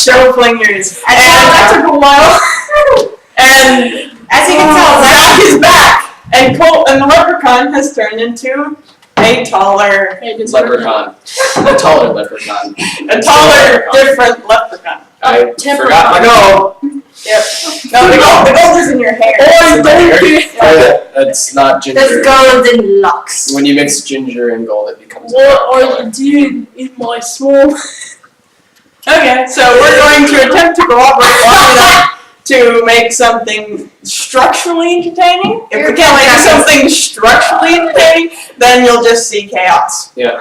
show flingers. And that took a while. And as you can tell, Zach is back. And Colt and the leprechaun has turned into a taller leprechaun. A taller leprechaun. A taller, different leprechaun. I forgot my gold. Yep. No, the gold is in your hair. Oh, that's not ginger. That's golden locks. When you mix ginger and gold, it becomes. What are you doing in my swamp? Okay, so we're going to attempt to cooperate long enough to make something structurally entertaining. If we can't make something structurally entertaining, then you'll just see chaos. Yeah.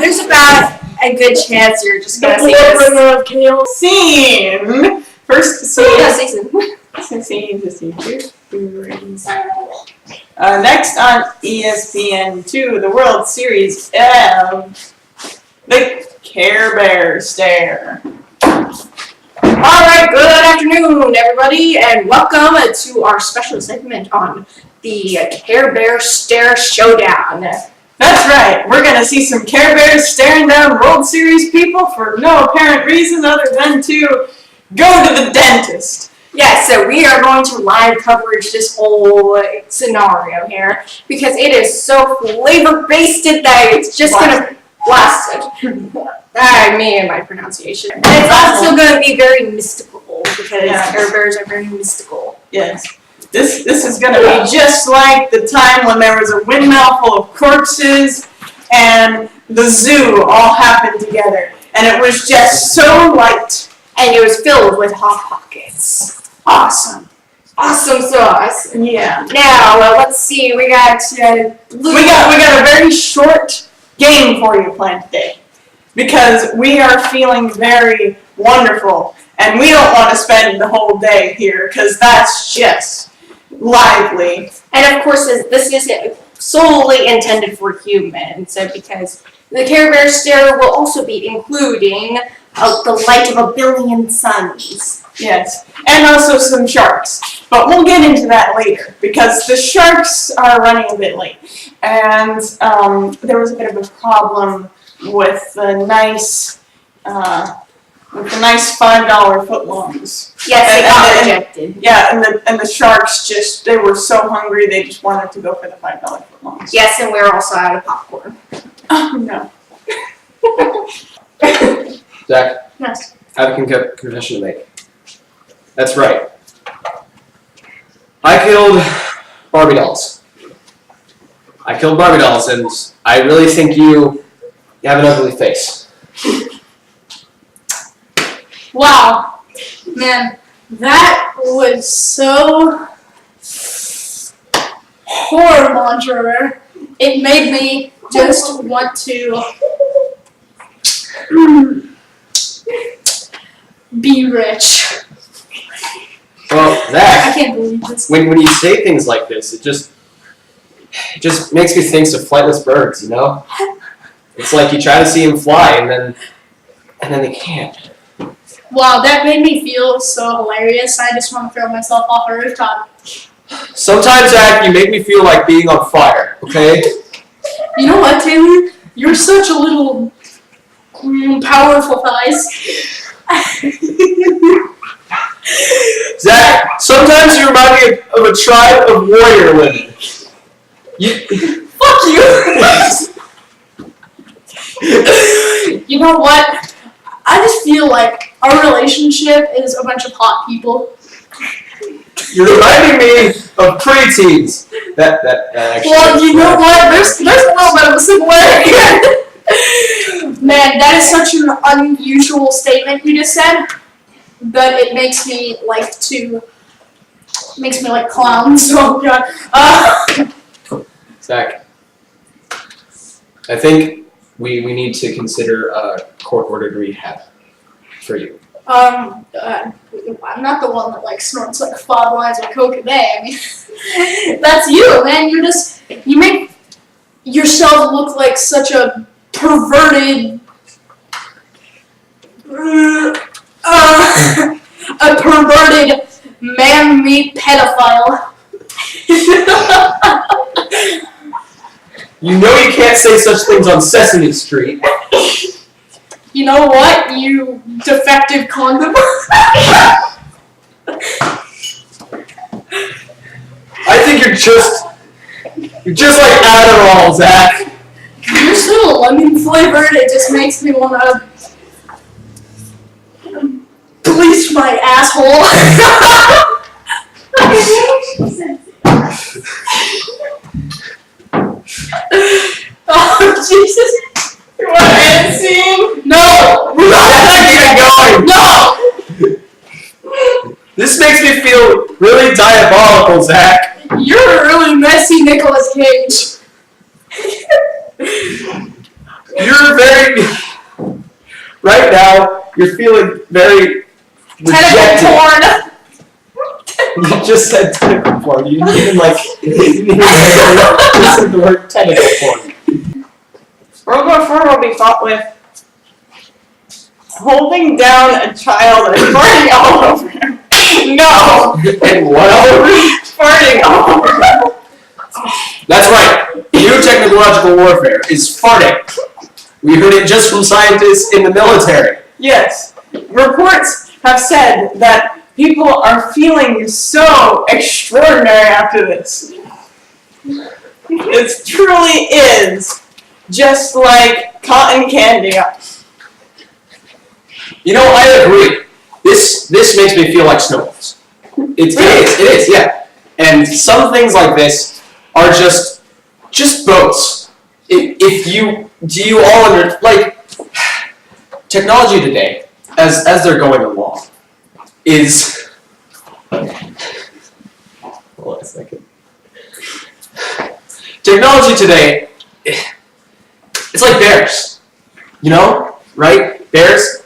There's about a good chance you're just gonna see this. Of chaos. Scene. First scene. Next on ESPN2, the World Series of the Care Bear Stare. Alright, good afternoon, everybody, and welcome to our special segment on the Care Bear Stare Showdown. That's right, we're going to see some Care Bears staring down World Series people for no apparent reason other than to go to the dentist. Yeah, so we are going to live coverage this whole scenario here because it is so flavor-basted that it's just going to blast it. Me and my pronunciation. And it's also going to be very mystical because Care Bears are very mystical. Yes. This is going to be just like the time when there was a windmill full of corpses and the zoo all happened together. And it was just so light. And it was filled with Hot Pockets. Awesome. Awesome sauce. Yeah. Now, let's see. We got we got a very short game for you planned today. Because we are feeling very wonderful. And we don't want to spend the whole day here because that's just lively. And of course, this is solely intended for humans, because the Care Bear Stare will also be including the light of a billion suns. Yes, and also some sharks. But we'll get into that later because the sharks are running a bit late. And there was a bit of a problem with the nice $5 footlongs. Yes, they got rejected. Yeah, and the sharks they were so hungry they just wanted to go for the $5 footlongs. Yes, and we're also out of popcorn. Oh no. Zach, Yes. I have a confession to make. That's right. I killed Barbie dolls. And I really think you have an ugly face. Wow, man, that was so horror-mongering. It made me just want to be rich. Well, Zach, I can't believe this. when you say things like this, it just makes me think of flightless birds, you know? It's like you try to see them fly and then they can't. Wow, that made me feel so hilarious. I just want to throw myself off a rooftop. Sometimes, Zach, you make me feel like being on fire, okay? You know what, Taylor? You're such a little powerful thighs. Zach, sometimes you remind me of a tribe of warrior women. Fuck you! You know what? I just feel like our relationship is a bunch of hot people. You're reminding me of preteens. That actually. Well, you know what? There's a little bit of a similarity. Man, that is such an unusual statement you just said. But it makes me like clowns. Oh god. Zach, I think we need to consider a court-ordered rehab for you. I'm not the one that snorts like 5 lines of coke a day. I mean, that's you, man. You make yourself look like such a perverted, man-meat pedophile. You know you can't say such things on Sesame Street. You know what, you defective condom? I think you're just like Adderall, Zach. You're so lemon flavored, it just makes me wanna bleach my asshole. Oh, Jesus. You want to end scene? No! No! This makes me feel really diabolical, Zach. You're a really messy Nicolas Cage. You're very. Right now, you're feeling very rejected. Tentacle porn. You just said tentacle porn. You didn't even said the word tentacle porn. World War IV will be fought with holding down a child and farting all over him. No! And what over? Farting all over him. That's right. New technological warfare is farting. We heard it just from scientists in the military. Yes. Reports have said that people are feeling so extraordinary after this. It truly is just like cotton candy. You know, I agree. This makes me feel like snowballs. It is, yeah. And some things like this are just boats. Do you all technology today, as they're going along, is. Hold on a second. Technology today, it's like bears. You know, right? Bears.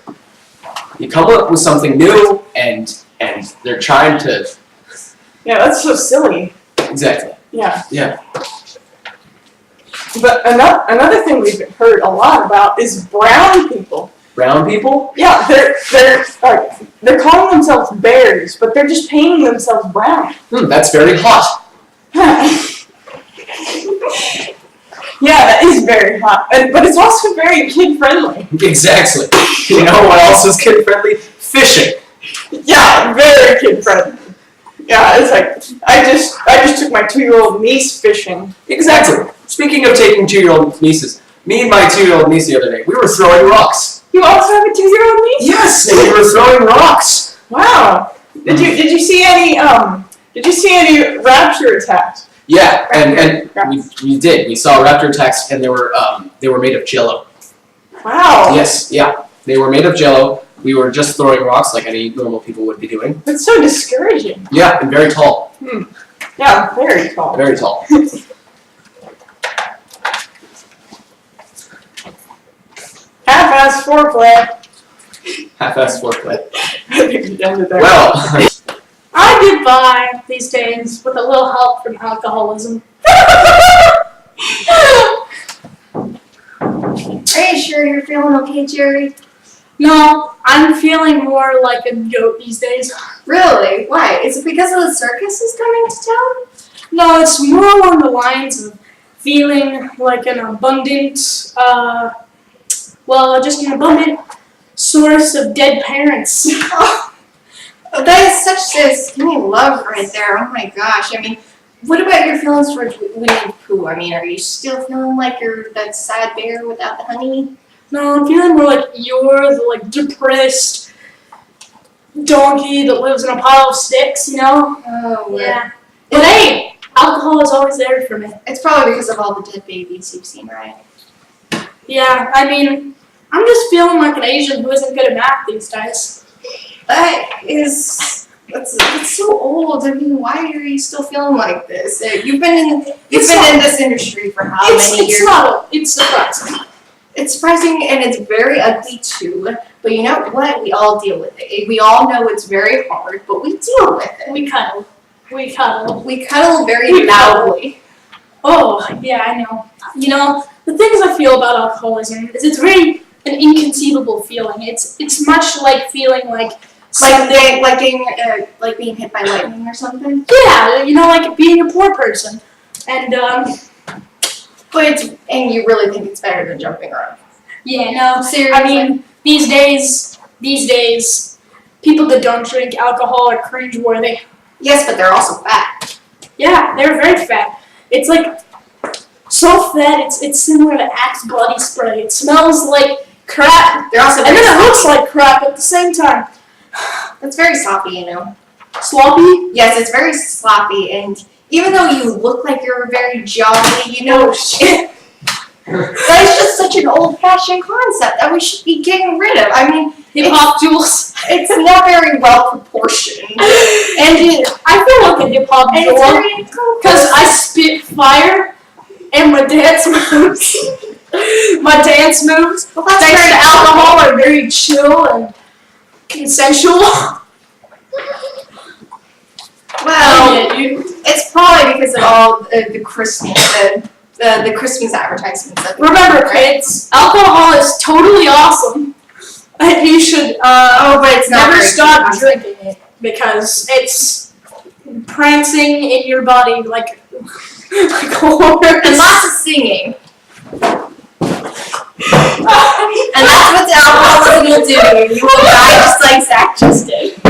You come up with something new, and they're trying to. Yeah, that's so silly. Exactly. Yeah. Yeah. But another thing we've heard a lot about is brown people. Brown people? Yeah, they're calling themselves bears, but they're just painting themselves brown. That's very hot. Yeah, that is very hot, but it's also very kid friendly. Exactly. You know what else is kid friendly? Fishing. Yeah, very kid friendly. Yeah, it's like I just took my 2-year-old niece fishing. Exactly. Speaking of taking 2-year-old nieces, me and my 2-year-old niece the other day, we were throwing rocks. You also have a 2-year-old niece? Yes, and we were throwing rocks. Wow. Did you see any raptor attacks? Yeah, and we did. We saw raptor attacks, and they were made of Jello. Wow. Yes, yeah, they were made of Jello. We were just throwing rocks like any normal people would be doing. That's so discouraging. Yeah, and very tall. Yeah, very tall. Very tall. Half-ass foreplay. Half-assed foreplay. I think we ended there. Well, I get by these days with a little help from alcoholism. Are you sure you're feeling okay, Jerry? No, I'm feeling more like a goat these days. Really? Why? Is it because of the circus is coming to town? No, it's more along the lines of feeling like an abundant, just an abundant source of dead parents. Oh, that is such skinny love right there. Oh my gosh. I mean, what about your feelings towards Winnie the Pooh? I mean, are you still feeling like you're that sad bear without the honey? No, I'm feeling more like you're the depressed donkey that lives in a pile of sticks, you know? Oh, Yeah. But hey, alcohol is always there for me. It's probably because of all the dead babies you've seen, right? Yeah, I mean, I'm just feeling like an Asian who isn't good at math these days. That's so old. I mean, why are you still feeling like this? You've been in this industry for how many years? It's surprising. It's surprising and it's very ugly too. But you know what? We all deal with it. We all know it's very hard, but we deal with it. We cuddle. We cuddle very loudly. Oh, yeah, I know. You know, the things I feel about alcoholism is it's very an inconceivable feeling. It's much like feeling like being hit by lightning or something. Yeah, you know, like being a poor person. And and you really think it's better than jumping around. Yeah, no, Seriously? I mean, these days, people that don't drink alcohol are cringeworthy. Yes, but they're also fat. Yeah, they're very fat. It's like so fat. It's similar to Axe body spray. It smells like crap, They're also and very then it looks sloppy. like crap at the same time. It's very sloppy, you know. Sloppy. Yes, it's very sloppy, and even though you look like you're very jolly, you know, that is just such an old-fashioned concept that we should be getting rid of. I mean, Hip hop jewels. it's not very well proportioned, and I feel like a hip hop it's jewel very because I spit fire and my dance moves. My dance moves, well, that's thanks very to alcohol, are very chill and consensual. Well, Yeah, dude. it's probably because of all the Christmas the Christmas advertisements. That we Remember, get, right? kids, alcohol is totally awesome, and you should Oh, but it's not never very stop cute. drinking it because it's prancing in your body like a horse. And lots of singing. And that's what the alcohol will do to you. You will die just like Zach just did.